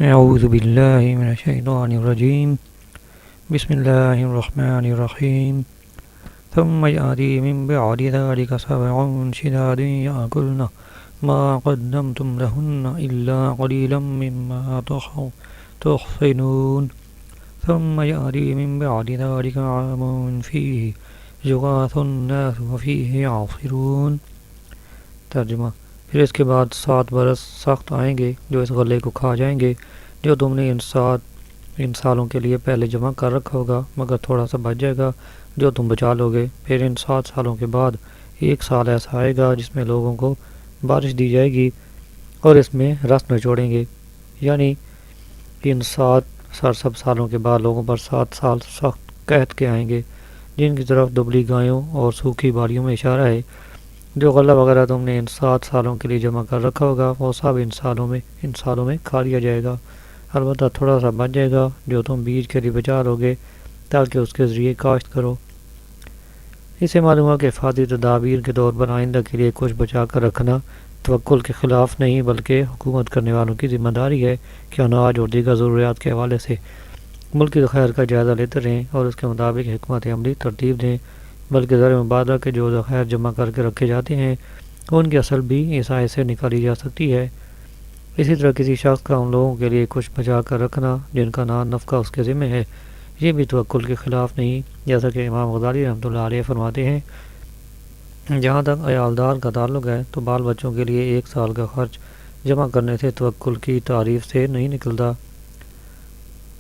اعوذ باللہ من الشیطان الرجیم بسم اللہ الرحمن الرحیم ثم یأتی من بعد ذلك سبع شداد یأکلن ما قدمتم لهن الا قلیلا مما تحصنون ثم یأتی من بعد ذلك عام فیہ یغاث الناس وفیہ یعصرون۔ ترجمہ: پھر اس کے بعد 7 برس سخت آئیں گے جو اس غلے کو کھا جائیں گے جو تم نے ان سالوں کے لیے پہلے جمع کر رکھا ہوگا، مگر تھوڑا سا بچ جائے گا جو تم بچا لو گے۔ پھر ان 7 سالوں کے بعد ایک سال ایسا آئے گا جس میں لوگوں کو بارش دی جائے گی اور اس میں رس نچوڑیں گے، یعنی ان 7 سرسبز سالوں کے بعد لوگوں پر 7 سال سخت قحط کے آئیں گے، جن کی طرف دبلی گایوں اور سوکھی باڑیوں میں اشارہ ہے۔ جو غلہ وغیرہ تم نے ان 7 سالوں کے لیے جمع کر رکھا ہوگا وہ سب ان سالوں میں کھا لیا جائے گا، البتہ تھوڑا سا بچ جائے گا جو تم بیج کے لیے بچا لو گے تاکہ اس کے ذریعے کاشت کرو۔ اسے معلوم ہے کہ حفاظتی تدابیر کے طور پر آئندہ کے لیے کچھ بچا کر رکھنا توکل کے خلاف نہیں بلکہ حکومت کرنے والوں کی ذمہ داری ہے کہ اناج اور دیگر ضروریات کے حوالے سے ملک کی ذخائر کا جائزہ لیتے رہیں اور اس کے مطابق حکمت عملی ترتیب دیں، بلکہ زر مبادلہ کے جو ذخائر جمع کر کے رکھے جاتے ہیں ان کی اصل بھی اس آیت سے نکالی جا سکتی ہے۔ اسی طرح کسی شخص کا ان لوگوں کے لیے کچھ بچا کر رکھنا جن کا نفقہ اس کے ذمہ ہے، یہ بھی توکل کے خلاف نہیں، جیسا کہ امام غزالی رحمۃ اللہ علیہ فرماتے ہیں۔ جہاں تک عیالدار کا تعلق ہے تو بال بچوں کے لیے 1 سال کا خرچ جمع کرنے سے توکل کی تعریف سے نہیں نکلتا۔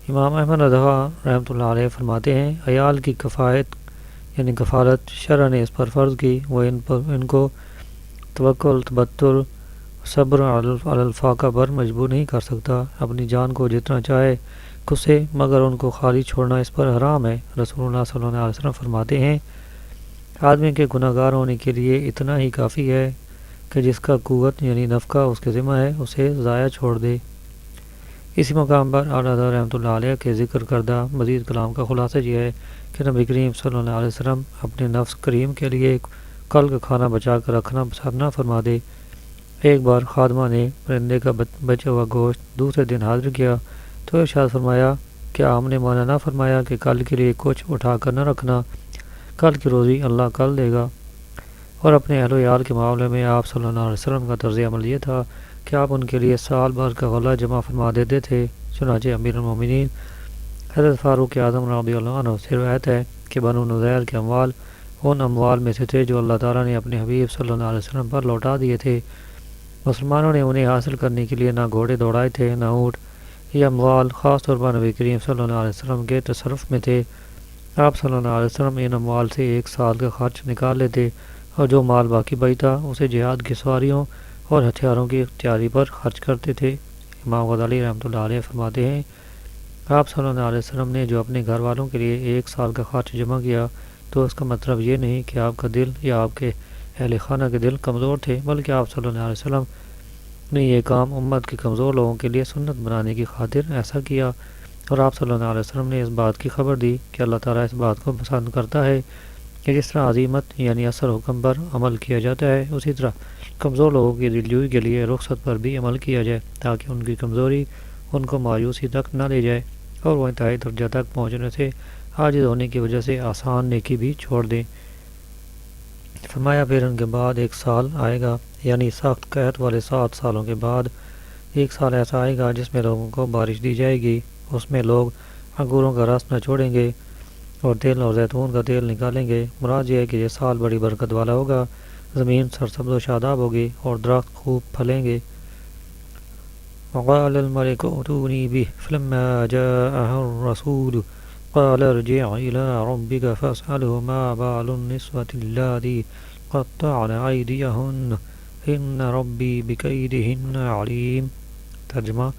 امام احمد رضا رحمۃ اللہ علیہ فرماتے ہیں، عیال کی کفایت یعنی کفالت شرع نے اس پر فرض کی، وہ ان کو توکل، تبتل، صبر علی الفاقہ پر مجبور نہیں کر سکتا۔ اپنی جان کو جتنا چاہے کسے، مگر ان کو خالی چھوڑنا اس پر حرام ہے۔ رسول اللہ صلی اللہ علیہ وسلم فرماتے ہیں، آدمی کے گناہ گار ہونے کے لیے اتنا ہی کافی ہے کہ جس کا قوت یعنی نفقہ اس کے ذمہ ہے اسے ضائع چھوڑ دے۔ اسی مقام پر اعلیٰ حضرت رحمۃ اللہ علیہ کے ذکر کردہ مزید کلام کا خلاصہ یہ ہے کہ نبی کریم صلی اللہ علیہ وسلم اپنے نفس کریم کے لیے کل کا کھانا بچا کر رکھنا پسند نہ فرما دے۔ ایک بار خادمہ نے پرندے کا بچا ہوا گوشت دوسرے دن حاضر کیا تو ارشاد فرمایا، کیا ہم نے منع نہ فرمایا کہ کل کے لیے کچھ اٹھا کر نہ رکھنا، کل کی روزی اللہ کل دے گا۔ اور اپنے اہل و عیال کے معاملے میں آپ صلی اللہ علیہ وسلم کا طرز عمل یہ تھا کہ آپ ان کے لیے سال بھر کا غلہ جمع فرما دیتے تھے۔ چنانچہ امیر المومنین حضرت فاروق اعظم رضی اللہ عنہ سے روایت ہے کہ بنو نذیر کے اموال ان اموال میں سے تھے جو اللہ تعالیٰ نے اپنے حبیب صلی اللہ علیہ وسلم پر لوٹا دیے تھے۔ مسلمانوں نے انہیں حاصل کرنے کے لیے نہ گھوڑے دوڑائے تھے نہ اونٹ۔ یہ اموال خاص طور پر نبی کریم صلی اللہ علیہ وسلم کے تصرف میں تھے۔ آپ صلی اللہ علیہ وسلم ان اموال سے 1 سال کا خرچ نکال لیتے اور جو مال باقی بچتا اسے جہاد کی سواریوں اور ہتھیاروں کی تیاری پر خرچ کرتے تھے۔ امام غزالی رحمۃ اللہ علیہ فرماتے ہیں، آپ صلی اللہ علیہ وسلم نے جو اپنے گھر والوں کے لیے 1 سال کا خرچ جمع کیا تو اس کا مطلب یہ نہیں کہ آپ کا دل یا آپ کے اہل خانہ کے دل کمزور تھے، بلکہ آپ صلی اللہ علیہ وسلم نے یہ کام امت کے کمزور لوگوں کے لیے سنت بنانے کی خاطر ایسا کیا، اور آپ صلی اللہ علیہ وسلم نے اس بات کی خبر دی کہ اللہ تعالیٰ اس بات کو پسند کرتا ہے کہ جس طرح عزیمت یعنی اثر حکم پر عمل کیا جاتا ہے اسی طرح کمزور لوگوں کی دلجوئی کے لیے رخصت پر بھی عمل کیا جائے تاکہ ان کی کمزوری ان کو مایوسی تک نہ لے جائے اور وہ انتہائی درجہ تک پہنچنے سے عاجز ہونے کی وجہ سے آسان نیکی بھی چھوڑ دیں۔ فرمایا پھر ان کے بعد 1 سال آئے گا، یعنی سخت قحط والے 7 سالوں کے بعد 1 سال ایسا آئے گا جس میں لوگوں کو بارش دی جائے گی، اس میں لوگ انگوروں کا رس نہ چھوڑیں گے اور تیل اور زیتون کا تیل نکالیں گے۔ مراد یہ ہے کہ یہ سال بڑی برکت والا ہوگا، زمین سرسبز و شاداب ہوگی اور درخت خوب پھلیں گے۔ وقال الملك ائتوني به فلما جاءه الرسول قال ارجع إلى ربك فاسأله ما بال النسوة اللاتي قطعن أيديهن إن ربي بكيدهن عليم۔ ترجمہ: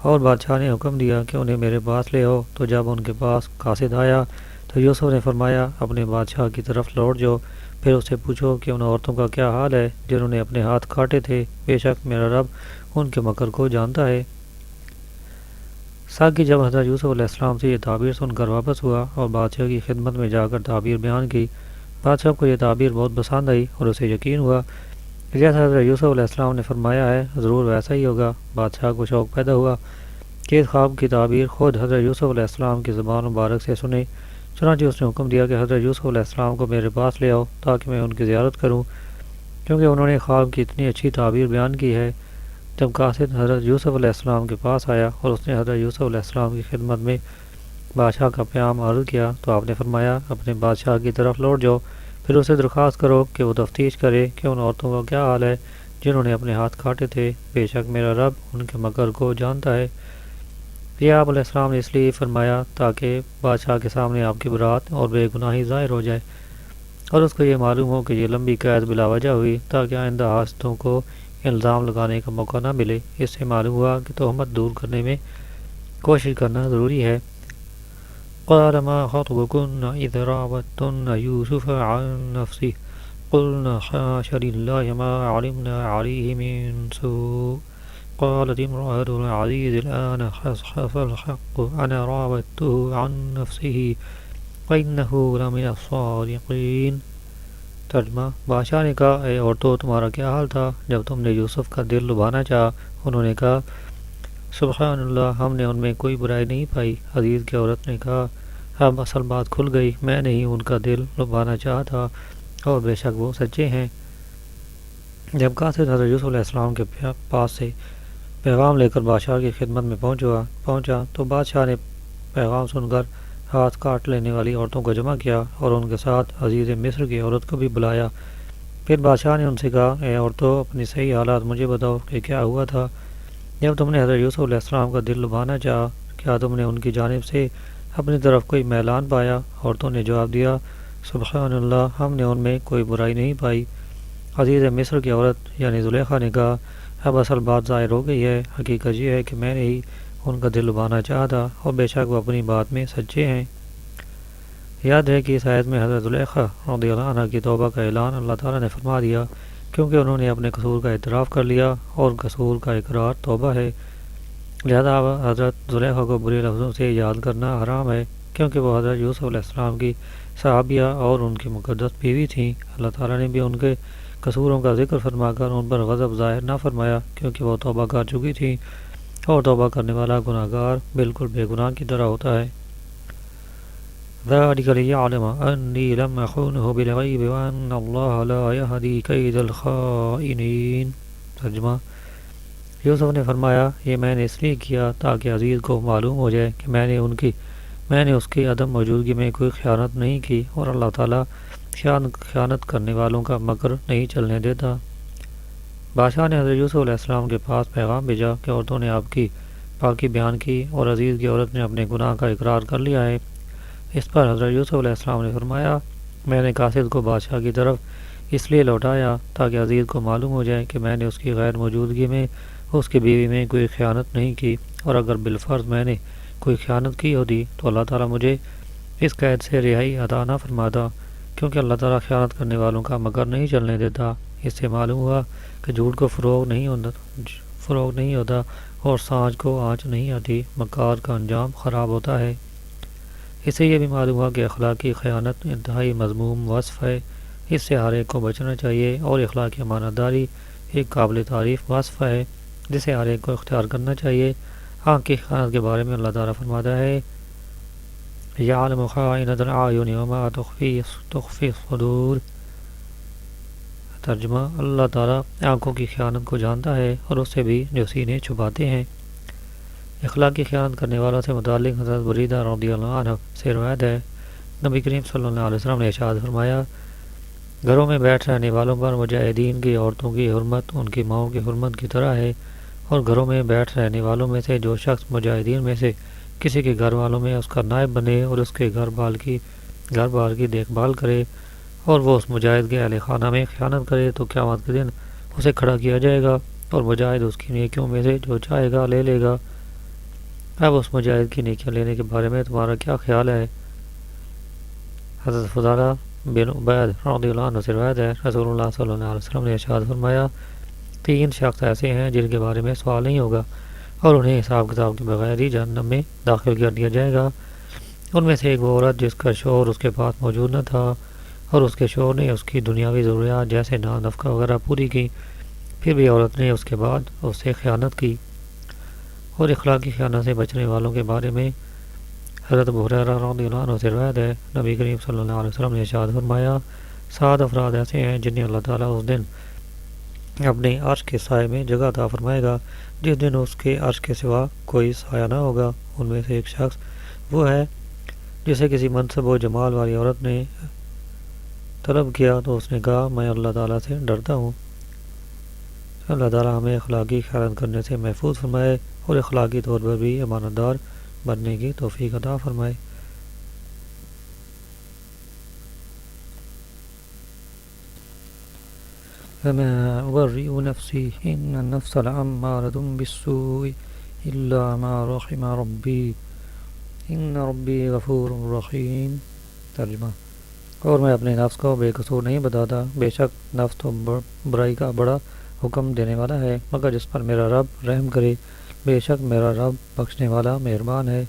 اور بادشاہ نے حکم دیا کہ انہیں میرے پاس لے آؤ، تو جب ان کے پاس قاصد آیا تو یوسف نے فرمایا، اپنے بادشاہ کی طرف لوٹ جاؤ، پھر اس سے پوچھو کہ ان عورتوں کا کیا حال ہے جنہوں نے اپنے ہاتھ کاٹے تھے، بے شک میرا رب ان کے مکر کو جانتا ہے۔ ساقی جب حضرت یوسف علیہ السلام سے یہ تعبیر سن کر واپس ہوا اور بادشاہ کی خدمت میں جا کر تعبیر بیان کی، بادشاہ کو یہ تعبیر بہت پسند آئی اور اسے یقین ہوا جیسا حضرت یوسف علیہ السلام نے فرمایا ہے ضرور ویسا ہی ہوگا۔ بادشاہ کو شوق پیدا ہوا کہ اس خواب کی تعبیر خود حضرت یوسف علیہ السلام کی زبان مبارک سے سنے۔ چنانچہ اس نے حکم دیا کہ حضرت یوسف علیہ السلام کو میرے پاس لے آؤ تاکہ میں ان کی زیارت کروں، کیونکہ انہوں نے خواب کی اتنی اچھی تعبیر بیان کی ہے۔ جب قاصد حضرت یوسف علیہ السلام کے پاس آیا اور اس نے حضرت یوسف علیہ السلام کی خدمت میں بادشاہ کا پیام عرض کیا تو آپ نے فرمایا اپنے بادشاہ کی طرف لوٹ جاؤ، پھر اسے درخواست کرو کہ وہ تفتیش کرے کہ ان عورتوں کا کیا حال ہے جنہوں نے اپنے ہاتھ کاٹے تھے، بے شک میرا رب ان کے مکر کو جانتا ہے۔ یہ آپ علیہ السلام نے اس لیے فرمایا تاکہ بادشاہ کے سامنے آپ کی برات اور بے گناہی ظاہر ہو جائے اور اس کو یہ معلوم ہو کہ یہ لمبی قید بلا وجہ ہوئی، تاکہ آئندہ حاسدوں کو الزام لگانے کا موقع نہ ملے۔ اس سے معلوم ہوا کہ تہمت دور کرنے میں کوشش کرنا ضروری ہے۔ قال ما خطبكن إذ راوتن يوسف عن نفسه قلنا حاش لله ما علمنا عليه من سوء قالت امرأة العزيز الآن حصحص الحق أنا راودته عن نفسه وإنه لمن الصادقين۔ ترجمہ، بادشاہ نے کہا اے عورتوں تمہارا کیا حال تھا جب تم نے یوسف کا دل لبھانا چاہا؟ انہوں نے کہا سبحان اللہ، ہم نے ان میں کوئی برائی نہیں پائی۔ عزیز کی عورت نے کہا اب اصل بات کھل گئی، میں نے ہی ان کا دل لبھانا چاہا تھا اور بے شک وہ سچے ہیں۔ جب قاصد حضرت یوسف علیہ السلام کے پاس سے پیغام لے کر بادشاہ کی خدمت میں پہنچا تو بادشاہ نے پیغام سن کر ہاتھ کاٹ لینے والی عورتوں کو جمع کیا اور ان کے ساتھ عزیز مصر کی عورت کو بھی بلایا۔ پھر بادشاہ نے ان سے کہا اے عورتوں اپنی صحیح حالات مجھے بتاؤ کہ کیا ہوا تھا جب تم نے حضرت یوسف علیہ السلام کا دل لبھانا چاہا، کیا تم نے ان کی جانب سے اپنی طرف کوئی میلان پایا؟ عورتوں نے جواب دیا سبحان اللہ، ہم نے ان میں کوئی برائی نہیں پائی۔ عزیز مصر کی عورت یعنی زلیخا نے کہا اب اصل بات ظاہر ہو گئی ہے، حقیقت یہ ہے کہ میں نے ہی ان کا دل لبھانا چاہا تھا اور بے شک وہ اپنی بات میں سچے ہیں۔ یاد ہے کہ اس آیت میں حضرت زلیخا رضی اللہ عنہ کی توبہ کا اعلان اللہ تعالیٰ نے فرما دیا، کیونکہ انہوں نے اپنے قصور کا اعتراف کر لیا اور قصور کا اقرار توبہ ہے۔ لہذا حضرت زلیخا کو برے لفظوں سے یاد کرنا حرام ہے، کیونکہ وہ حضرت یوسف علیہ السلام کی صحابیہ اور ان کی مقدس بیوی تھیں۔ اللہ تعالیٰ نے بھی ان کے قصوروں کا ذکر فرما کر ان پر غضب ظاہر نہ فرمایا، کیونکہ وہ توبہ کر چکی تھیں اور توبہ کرنے والا گناہ گار بالکل بے گناہ کی طرح ہوتا ہے۔ ذَلِكَ لِيَعْلَمَ أَنِّي لَمْ أَخُونْهُ بِالْغَيْبِ وَأَنَّ اللَّهَ لَا يَهْدِي كَيْدَ الْخَائِنِينَ۔ ترجمہ، یوسف نے فرمایا یہ میں نے اس لیے کیا تاکہ عزیز کو معلوم ہو جائے کہ میں نے اس کی عدم موجودگی میں کوئی خیانت نہیں کی اور اللہ تعالیٰ خیانت کرنے والوں کا مکر نہیں چلنے دیتا۔ بادشاہ نے حضرت یوسف علیہ السلام کے پاس پیغام بھیجا کہ عورتوں نے آپ کی پاکی بیان کی اور عزیز کی عورت نے اپنے گناہ کا اقرار کر لیا ہے۔ اس پر حضرت یوسف علیہ السلام نے فرمایا میں نے قاصد کو بادشاہ کی طرف اس لیے لوٹایا تاکہ عزیز کو معلوم ہو جائے کہ میں نے اس کی غیر موجودگی میں اس کی بیوی میں کوئی خیانت نہیں کی، اور اگر بالفرض میں نے کوئی خیانت کی ہوتی تو اللہ تعالیٰ مجھے اس قید سے رہائی عطا نہ فرماتا، کیونکہ اللہ تعالیٰ خیانت کرنے والوں کا مکر نہیں چلنے دیتا۔ اس سے معلوم ہوا کہ جھوٹ کو فروغ نہیں ہوتا اور سانچ کو آنچ نہیں آتی، مکار کا انجام خراب ہوتا ہے۔ اس سے یہ بھی معلوم ہوا کہ اخلاقی خیانت انتہائی مذموم وصف ہے، اس سے ہر ایک کو بچنا چاہیے، اور اخلاقی امانت داری ایک قابل تعریف وصف ہے جسے ہر ایک کو اختیار کرنا چاہیے۔ آنکھ کی خیانت کے بارے میں اللہ تعالیٰ فرماتا ہے یعلم خائنۃ الاعین وما تخفی الصدور۔ ترجمہ، اللہ تعالیٰ آنکھوں کی خیانت کو جانتا ہے اور اس سے بھی جو سینے چھپاتے ہیں۔ اخلاقی خیانت کرنے والوں سے متعلق حضرت بریدہ رضی اللہ عنہ سے روایت ہے نبی کریم صلی اللہ علیہ وسلم نے ارشاد فرمایا گھروں میں بیٹھ رہنے والوں پر مجاہدین کی عورتوں کی حرمت ان کی ماؤں کی حرمت کی طرح ہے، اور گھروں میں بیٹھ رہنے والوں میں سے جو شخص مجاہدین میں سے کسی کے گھر والوں میں اس کا نائب بنے اور اس کے گھر بار کی دیکھ بھال کرے اور وہ اس مجاہد کے اہل خانہ میں خیانت کرے تو قیامت کے دن اسے کھڑا کیا جائے گا اور مجاہد اس کی نیکیوں میں سے جو چاہے گا لے لے گا۔ اب اس مجاہد کی نیکیاں لینے کے بارے میں تمہارا کیا خیال ہے؟ حضرت فضالہ بن عبید رضی اللہ عنہ سے روایت ہے رسول اللہ صلی اللہ علیہ وسلم نے ارشاد فرمایا 3 شخص ایسے ہیں جن کے بارے میں سوال نہیں ہوگا اور انہیں حساب کتاب کے بغیر ہی جہنم میں داخل کر دیا جائے گا۔ ان میں سے ایک وہ عورت جس کا شوہر اس کے پاس موجود نہ تھا اور اس کے شوہر نے اس کی دنیاوی ضروریات جیسے نان نفقہ وغیرہ پوری کی، پھر بھی عورت نے اس کے بعد اس سے خیانت کی۔ اور اخلاقی خیانت سے بچنے والوں کے بارے میں حضرت ابو ہریرہ رضی اللہ عنہ سے روایت ہے، نبی کریم صلی اللہ علیہ وسلم نے ارشاد فرمایا، 7 افراد ایسے ہیں جنہیں اللہ تعالیٰ اس دن اپنے عرش کے سائے میں جگہ عطا فرمائے گا جس دن اس کے عرش کے سوا کوئی سایہ نہ ہوگا۔ ان میں سے ایک شخص وہ ہے جسے کسی منصب و جمال والی عورت نے طلب کیا تو اس نے کہا، میں اللہ تعالیٰ سے ڈرتا ہوں۔ اللہ تعالیٰ ہمیں اخلاقی خیانت کرنے سے محفوظ فرمائے اور اخلاقی طور پر بھی امانت دار بننے کی توفیق عطا فرمائے۔ وما أبرئ نفسي إن النفس لأمارة بالسوء إلا ما رحم ربي إن ربي غفور رحيم۔ ترجمہ، اور میں اپنے نفس کو بے قصور نہیں بتاتا، بے شک نفس تو برائی کا بڑا حکم دینے والا ہے، مگر جس پر میرا رب رحم کرے، بے شک میرا رب بخشنے والا مہربان ہے۔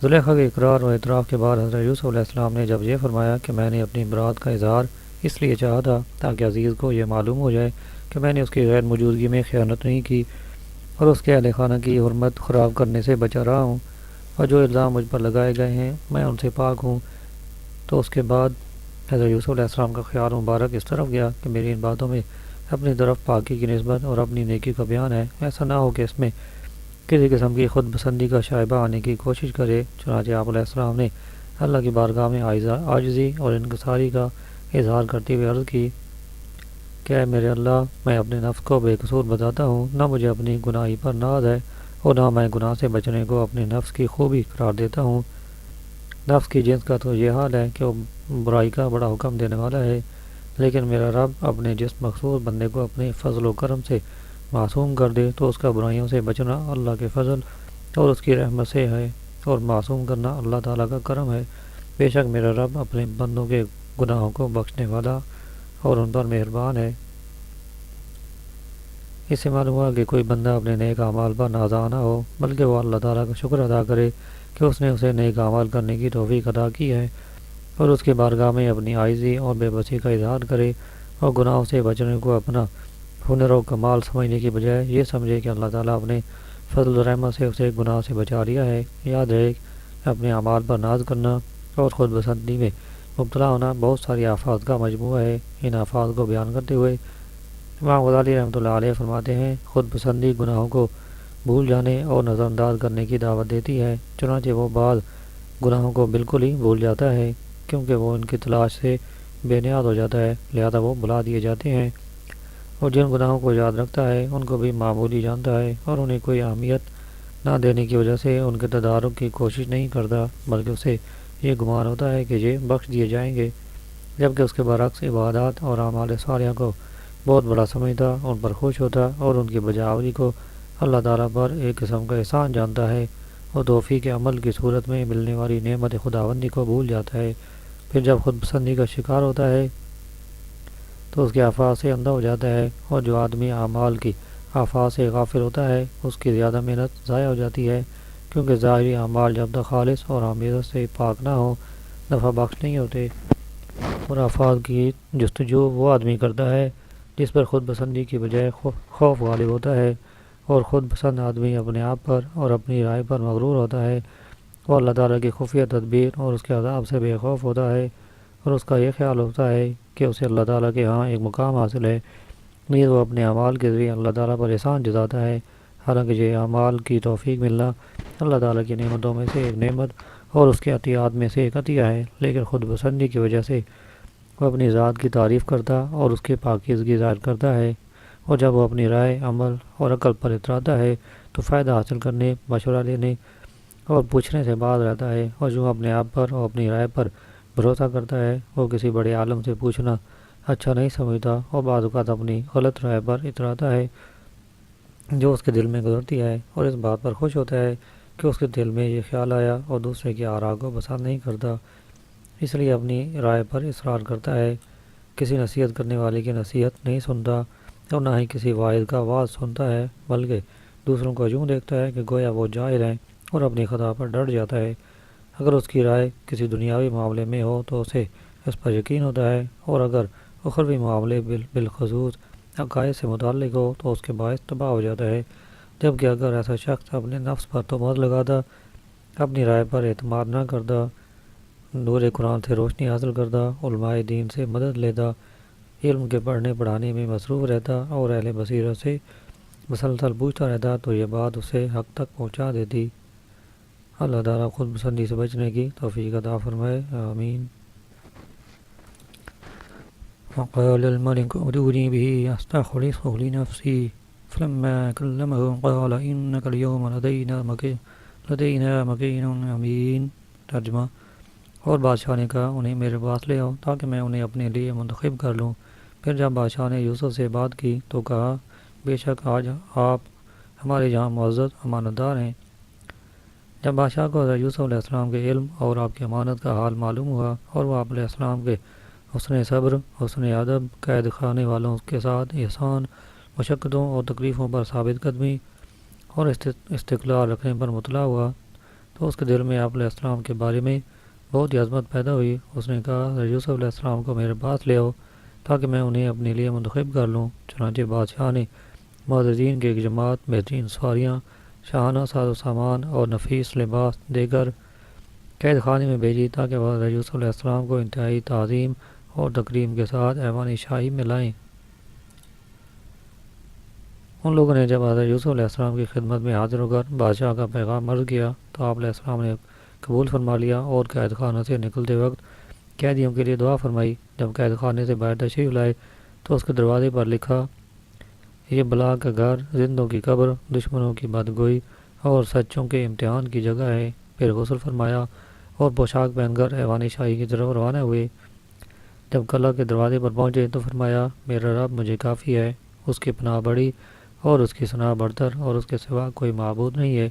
زلیخا کے اقرار و اعتراف کے بعد حضرت یوسف علیہ السلام نے جب یہ فرمایا کہ میں نے اپنی برات کا اظہار اس لیے چاہا تھا تاکہ عزیز کو یہ معلوم ہو جائے کہ میں نے اس کی غیر موجودگی میں خیانت نہیں کی اور اس کے اہل خانہ کی حرمت خراب کرنے سے بچا رہا ہوں، اور جو الزام مجھ پر لگائے گئے ہیں میں ان سے پاک ہوں، تو اس کے بعد حضرت یوسف علیہ السلام کا خیال مبارک اس طرف گیا کہ میری ان باتوں میں اپنی طرف پاکی کی نسبت اور اپنی نیکی کا بیان ہے، ایسا نہ ہو کہ اس میں کسی قسم کی خود پسندی کا شائبہ آنے کی کوشش کرے۔ چنانچہ آپ علیہ السلام نے اللہ کی بارگاہ میں عاجزی اور انکساری کا اظہار کرتے ہوئے عرض کی کہ اے میرے اللہ، میں اپنے نفس کو بے قصور بتاتا ہوں، نہ مجھے اپنی گناہی پر ناز ہے اور نہ میں گناہ سے بچنے کو اپنے نفس کی خوبی قرار دیتا ہوں۔ نفس کی جنس کا تو یہ حال ہے کہ وہ برائی کا بڑا حکم دینے والا ہے، لیکن میرا رب اپنے جس مخصوص بندے کو اپنے فضل و کرم سے معصوم کر دے تو اس کا برائیوں سے بچنا اللہ کے فضل اور اس کی رحمت سے ہے، اور معصوم کرنا اللہ تعالیٰ کا کرم ہے۔ بے شک میرا رب اپنے بندوں کے گناہوں کو بخشنے والا اور ان پر مہربان ہے۔ اس سے معلوم ہوا کہ کوئی بندہ اپنے نیک اعمال پر نازاں نہ ہو، بلکہ وہ اللہ تعالیٰ کا شکر ادا کرے کہ اس نے اسے نیک اعمال کرنے کی توفیق عطا کی ہے، اور اس کی بارگاہ میں اپنی عاجزی اور بے بسی کا اظہار کرے، اور گناہوں سے بچنے کو اپنا ہنر و کمال سمجھنے کی بجائے یہ سمجھے کہ اللہ تعالیٰ اپنے فضل و رحمت سے اسے گناہ سے بچا لیا ہے۔ یاد رہے کہ اپنے اعمال پر ناز کرنا اور خود پسندی میں مبتلا ہونا بہت ساری آفات کا مجموعہ ہے۔ ان آفات کو بیان کرتے ہوئے امام غزالی رحمۃ اللہ علیہ فرماتے ہیں، خود پسندی گناہوں کو بھول جانے اور نظر انداز کرنے کی دعوت دیتی ہے، چنانچہ وہ بعض گناہوں کو بالکل ہی بھول جاتا ہے کیونکہ وہ ان کی تلاش سے بے نیاز ہو جاتا ہے، لہذا وہ بھلا دیے جاتے ہیں، اور جن گناہوں کو یاد رکھتا ہے ان کو بھی معمولی جانتا ہے اور انہیں کوئی اہمیت نہ دینے کی وجہ سے ان کے تدارک کی کوشش نہیں کرتا، بلکہ اسے یہ گمان ہوتا ہے کہ یہ بخش دیے جائیں گے، جبکہ اس کے برعکس عبادات اور اعمال صالحہ کو بہت بڑا سمجھتا، ان پر خوش ہوتا اور ان کی بجاوری کو اللہ تعالیٰ پر ایک قسم کا احسان جانتا ہے، اور توفیق عمل کی صورت میں ملنے والی نعمت خداوندی کو بھول جاتا ہے۔ پھر جب خود پسندی کا شکار ہوتا ہے تو اس کے آفات سے اندھا ہو جاتا ہے، اور جو آدمی اعمال کی آفات سے غافل ہوتا ہے اس کی زیادہ محنت ضائع ہو جاتی ہے، کیونکہ ظاہری اعمال جب تک خالص اور حمیت سے پاک نہ ہو نفع بخش نہیں ہوتے، اور آفات کی جستجو وہ آدمی کرتا ہے جس پر خود پسندی کی بجائے خوف غالب ہوتا ہے، اور خود پسند آدمی اپنے آپ پر اور اپنی رائے پر مغرور ہوتا ہے، وہ اللہ تعالیٰ کی خفیہ تدبیر اور اس کے عذاب سے بے خوف ہوتا ہے، اور اس کا یہ خیال ہوتا ہے کہ اسے اللہ تعالیٰ کے ہاں ایک مقام حاصل ہے، نیز وہ اپنے اعمال کے ذریعے اللہ تعالیٰ پر احسان جتاتا ہے، حالانکہ یہ اعمال کی توفیق ملنا اللہ تعالیٰ کی نعمتوں میں سے ایک نعمت اور اس کے عطیات میں سے ایک عطیہ ہے، لیکن خود پسندی کی وجہ سے وہ اپنی ذات کی تعریف کرتا اور اس کی پاکیزگی ظاہر کرتا ہے، اور جب وہ اپنی رائے، عمل اور عقل پر اتراتا ہے تو فائدہ حاصل کرنے، مشورہ لینے اور پوچھنے سے باز رہتا ہے، اور جو اپنے آپ پر اور اپنی رائے پر بھروسہ کرتا ہے وہ کسی بڑے عالم سے پوچھنا اچھا نہیں سمجھتا، اور بعض اوقات اپنی غلط رائے پر اتراتا ہے جو اس کے دل میں گزرتی ہے، اور اس بات پر خوش ہوتا ہے کہ اس کے دل میں یہ خیال آیا، اور دوسرے کی آراء کو پسند نہیں کرتا، اس لیے اپنی رائے پر اصرار کرتا ہے، کسی نصیحت کرنے والے کی نصیحت نہیں سنتا اور نہ ہی کسی واعظ کا وعظ سنتا ہے، بلکہ دوسروں کو یوں دیکھتا ہے کہ گویا وہ جاہل ہیں اور اپنی خطا پر ڈٹ جاتا ہے۔ اگر اس کی رائے کسی دنیاوی معاملے میں ہو تو اسے اس پر یقین ہوتا ہے، اور اگر اخروی معاملے بالخصوص عقائد سے متعلق ہو تو اس کے باعث تباہ ہو جاتا ہے، جبکہ اگر ایسا شخص اپنے نفس پر تہمت لگاتا، اپنی رائے پر اعتماد نہ کرتا، نور قرآن سے روشنی حاصل کرتا، علماء دین سے مدد لیتا، علم کے پڑھنے پڑھانے میں مصروف رہتا اور اہل بصیرت سے مسلسل پوچھتا رہتا، تو یہ بات اسے حق تک پہنچا دیتی۔ اللہ تعالیٰ خود پسندی سے بچنے کی توفیق عطا فرمائے، آمین۔ وقال الملك ائتوني به استخلصه لنفسي فلما كلمه قال إنك اليوم لدينا مكين أمين۔ ترجمہ: اور بادشاہ نے کہا انہیں میرے پاس لے آؤ تاکہ میں انہیں اپنے لیے منتخب کر لوں۔ پھر جب بادشاہ نے یوسف سے بات کی تو کہا بے شک آج آپ ہمارے یہاں معزز امانت دار ہیں۔ جب بادشاہ کو حضرت یوسف علیہ السلام کے علم اور آپ کی امانت کا حال معلوم ہوا اور وہ آپ علیہ السلام کے حسن صبر، حسن ادب، قید خانے والوں کے ساتھ احسان، مشقتوں اور تکلیفوں پر ثابت قدمی اور استقلال رکھنے پر مطلع ہوا تو اس کے دل میں آپ علیہ السلام کے بارے میں بہت ہی عظمت پیدا ہوئی۔ اس نے کہا حضرت یوسف علیہ السلام کو میرے پاس لے آؤ تاکہ میں انہیں اپنے لیے منتخب کر لوں۔ چنانچہ بادشاہ نے معززین کی ایک جماعت، بہترین سواریاں، شاہانہ ساز و سامان اور نفیس لباس دے کر قید خانے میں بھیجی تاکہ وہ حضرت یوسف علیہ السلام کو انتہائی تعظیم اور تکریم کے ساتھ ایوان شاہی میں لائیں۔ ان لوگوں نے جب حضرت یوسف علیہ السلام کی خدمت میں حاضر ہو کر بادشاہ کا پیغام عرض کیا تو آپ علیہ السلام نے قبول فرما لیا اور قید خانہ سے نکلتے وقت قیدیوں کے لیے دعا فرمائی۔ جب قید خانے سے باہر تشریف لائے تو اس کے دروازے پر لکھا یہ بلا کا گھر، زندوں کی قبر، دشمنوں کی بدگوئی اور سچوں کے امتحان کی جگہ ہے۔ پھر غسل فرمایا اور پوشاک پہن کر ایوان شاہی کی طرف روانہ ہوئے۔ جب قلعہ کے دروازے پر پہنچے تو فرمایا میرا رب مجھے کافی ہے، اس کی پناہ بڑی اور اس کی ثنا برتر اور اس کے سوا کوئی معبود نہیں ہے۔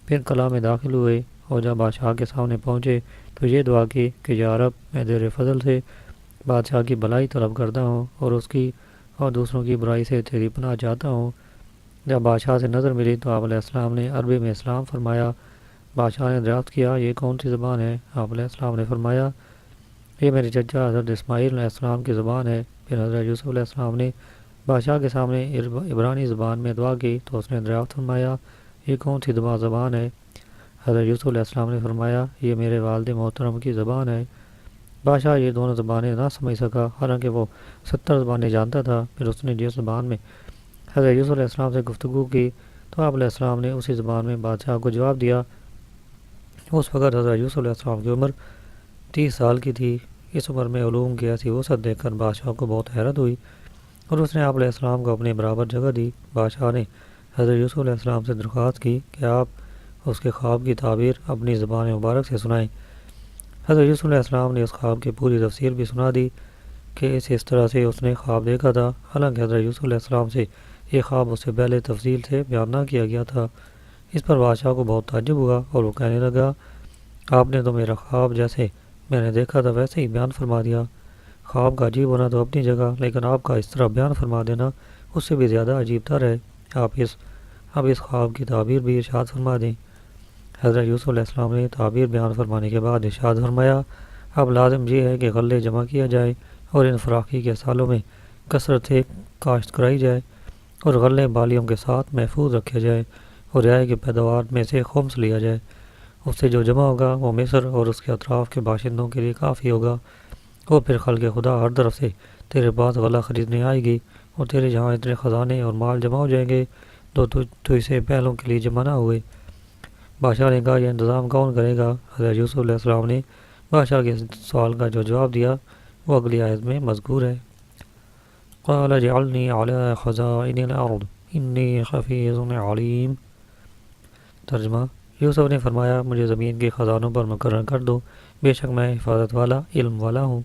پھر قلعہ میں داخل ہوئے اور جب بادشاہ کے سامنے پہنچے تو یہ دعا کی کہ یا رب میں تیرے فضل سے بادشاہ کی بھلائی طلب کرتا ہوں اور اس کی اور دوسروں کی برائی سے تیری پناہ چاہتا ہوں۔ جب بادشاہ سے نظر ملی تو آپ علیہ السلام نے عربی میں اسلام فرمایا۔ بادشاہ نے دریافت کیا یہ کون سی زبان ہے؟ آپ علیہ السلام نے فرمایا یہ میرے چچا حضرت اسماعیل علیہ السلام کی زبان ہے۔ پھر حضرت یوسف علیہ السلام نے بادشاہ کے سامنے عبرانی زبان میں دعا کی تو اس نے دریافت فرمایا یہ کون سی زبان ہے؟ حضرت یوسف علیہ السلام نے فرمایا یہ میرے والد محترم کی زبان ہے۔ بادشاہ یہ دونوں زبانیں نہ سمجھ سکا، حالانکہ وہ 70 زبانیں جانتا تھا۔ پھر اس نے جس زبان میں حضرت یوسف علیہ السلام سے گفتگو کی تو آپ علیہ السلام نے اسی زبان میں بادشاہ کو جواب دیا۔ اس وقت حضرت یوسف علیہ السلام کی عمر 30 سال کی تھی۔ اس عمر میں علوم کی ایسی وسعت دیکھ کر بادشاہ کو بہت حیرت ہوئی اور اس نے آپ علیہ السلام کو اپنے برابر جگہ دی۔ بادشاہ نے حضرت یوسف علیہ السلام سے درخواست کی کہ آپ اس کے خواب کی تعبیر اپنی زبان مبارک سے سنائیں۔ حضرت یوسف علیہ السلام نے اس خواب کی پوری تفصیل بھی سنا دی کہ اس طرح سے اس نے خواب دیکھا تھا، حالانکہ حضرت یوسف علیہ السلام سے یہ خواب اس سے پہلے تفصیل سے بیان نہ کیا گیا تھا۔ اس پر بادشاہ کو بہت تعجب ہوا اور وہ کہنے لگا آپ نے تو میرا خواب جیسے میں نے دیکھا تھا ویسے ہی بیان فرما دیا۔ خواب کا عجیب ہونا تو اپنی جگہ، لیکن آپ کا اس طرح بیان فرما دینا اس سے بھی زیادہ عجیب تر ہے۔ اب اس خواب کی تعبیر بھی ارشاد فرما دیں۔ حضرت یوسف علیہ السلام نے تعبیر بیان فرمانے کے بعد ارشاد فرمایا اب لازم یہ ہے کہ غلے جمع کیا جائے اور ان فراخی کے سالوں میں کثرت سے کاشت کرائی جائے اور غلے بالیوں کے ساتھ محفوظ رکھے جائے اور رعایا کی پیداوار میں سے خمس لیا جائے۔ اس سے جو جمع ہوگا وہ مصر اور اس کے اطراف کے باشندوں کے لیے کافی ہوگا، اور پھر خلق خدا ہر طرف سے تیرے پاس غلہ خریدنے آئے گی اور تیرے جہاں اتنے خزانے اور مال جمع ہو جائیں گے تو اسے پہلوں کے لیے جمع نہ ہوئے۔ بادشاہ نے کہا یہ انتظام کون کرے گا؟ حضرت یوسف علیہ السلام نے بادشاہ کے سوال کا جو جواب دیا وہ اگلی آیت میں مذکور ہے۔ قال اجعلنی علی خزائن الارض انی حفیظ علیم۔ ترجمہ: یوسف نے فرمایا مجھے زمین کے خزانوں پر مقرر کر دو، بے شک میں حفاظت والا، علم والا ہوں۔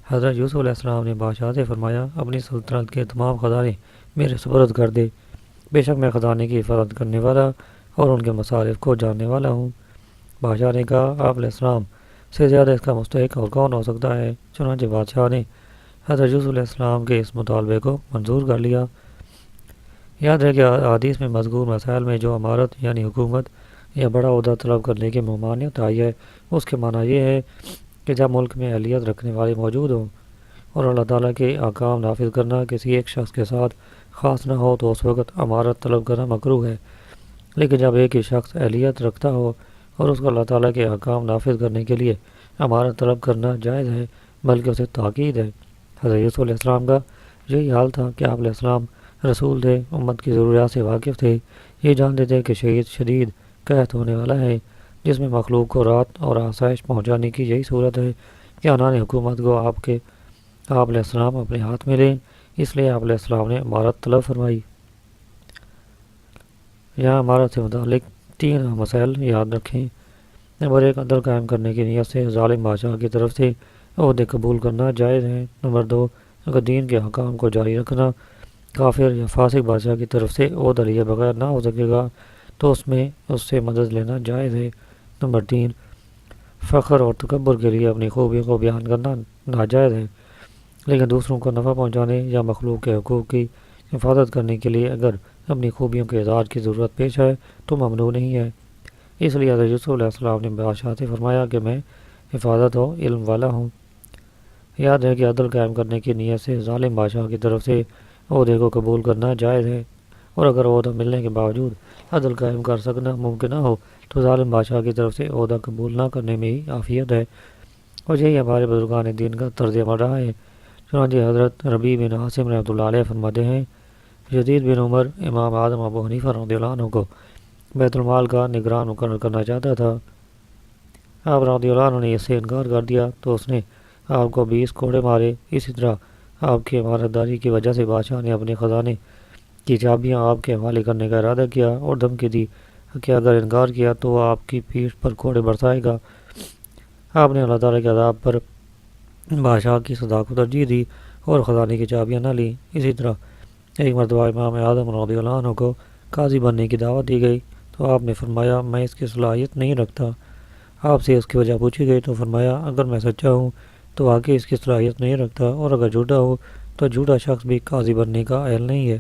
حضرت یوسف علیہ السلام نے بادشاہ سے فرمایا اپنی سلطنت کے تمام خزانے میرے سپرد کر دے، بے شک میں خزانے کی حفاظت کرنے والا اور ان کے مصارف کو جاننے والا ہوں۔ بادشاہ نے کہا آپ علیہ السلام سے زیادہ اس کا مستحق اور کون ہو سکتا ہے؟ چنانچہ بادشاہ نے حضرت یوسف علیہ السلام کے اس مطالبے کو منظور کر لیا۔ یاد ہے کہ حدیث میں مذکور مسائل میں جو امارت یعنی حکومت یا بڑا عہدہ طلب کرنے کی ممانعت آئی ہے اس کے معنی یہ ہے کہ جب ملک میں اہلیت رکھنے والے موجود ہوں اور اللہ تعالیٰ کے احکام نافذ کرنا کسی ایک شخص کے ساتھ خاص نہ ہو تو اس وقت امارت طلب کرنا مکروہ ہے، لیکن جب ایک ہی شخص اہلیت رکھتا ہو اور اس کو اللہ تعالیٰ کے احکام نافذ کرنے کے لیے امارت طلب کرنا جائز ہے، بلکہ اسے تاکید ہے۔ حضرت یوسف علیہ السلام کا یہی حال تھا کہ آپ علیہ السلام رسول تھے، امت کی ضروریات سے واقف تھے، یہ جانتے تھے کہ شدید قحط ہونے والا ہے، جس میں مخلوق کو رات اور آسائش پہنچانے کی یہی صورت ہے کہ عنان حکومت کو آپ علیہ السلام اپنے ہاتھ میں لیں۔ اس لیے آپ علیہ السلام نے امارت طلب فرمائی۔ یہاں امارت سے متعلق 3 مسائل یاد رکھیں۔ نمبر 1، عدل قائم کرنے کی نیت سے ظالم بادشاہ کی طرف سے عہدے قبول کرنا جائز ہے۔ نمبر 2، اگر دین کے حکام کو جاری رکھنا کافر یا فاسق بادشاہ کی طرف سے عہدہ لیے بغیر نہ ہو سکے گا تو اس سے مدد لینا جائز ہے۔ نمبر 3، فخر اور تکبر کے لیے اپنی خوبیوں کو بیان کرنا ناجائز ہے، لیکن دوسروں کو نفع پہنچانے یا مخلوق کے حقوق کی حفاظت کرنے کے لیے اگر اپنی خوبیوں کے اظہار کی ضرورت پیش آئے تو ممنوع نہیں ہے۔ اس لیے حضرت یوسف علیہ السلام نے بادشاہ سے فرمایا کہ میں حفاظت و علم والا ہوں۔ یاد ہے کہ عدل قائم کرنے کی نیت سے ظالم بادشاہ کی طرف سے عہدے کو قبول کرنا جائز ہے، اور اگر عہدہ ملنے کے باوجود عدل قائم کر سکنا ممکن نہ ہو تو ظالم بادشاہ کی طرف سے عہدہ قبول نہ کرنے میں ہی عافیت ہے، اور یہی ہمارے بزرگان دین کا طرز عمل رہا ہے۔ چنانچہ حضرت ربیع بن عاصم رحمۃ اللہ علیہ فرماتے ہیں، یزید بن عمر امام اعظم ابو حنیفہ رضی اللہ عنہ کو بیت المال کا نگران مقرر کرنا چاہتا تھا۔ آپ رضی اللہ عنہ نے اس سے انکار کر دیا تو اس نے آپ کو 20 کوڑے مارے۔ اسی طرح آپ کی امانت داری کی وجہ سے بادشاہ نے اپنے خزانے کی چابیاں آپ کے حوالے کرنے کا ارادہ کیا اور دھمکی دی کہ اگر انکار کیا تو وہ آپ کی پیٹھ پر کوڑے برسائے گا۔ آپ نے اللہ تعالیٰ کے عذاب پر بادشاہ کی سزا کو ترجیح دی اور خزانے کی چابیاں نہ لیں۔ اسی طرح ایک مرتبہ امام اعظم رضی اللہ عنہ کو قاضی بننے کی دعوت دی گئی تو آپ نے فرمایا میں اس کی صلاحیت نہیں رکھتا۔ آپ سے اس کی وجہ پوچھی گئی تو فرمایا اگر میں سچا ہوں تو واقعی اس کی صلاحیت نہیں رکھتا، اور اگر جھوٹا ہوں تو جھوٹا شخص بھی قاضی بننے کا اہل نہیں ہے۔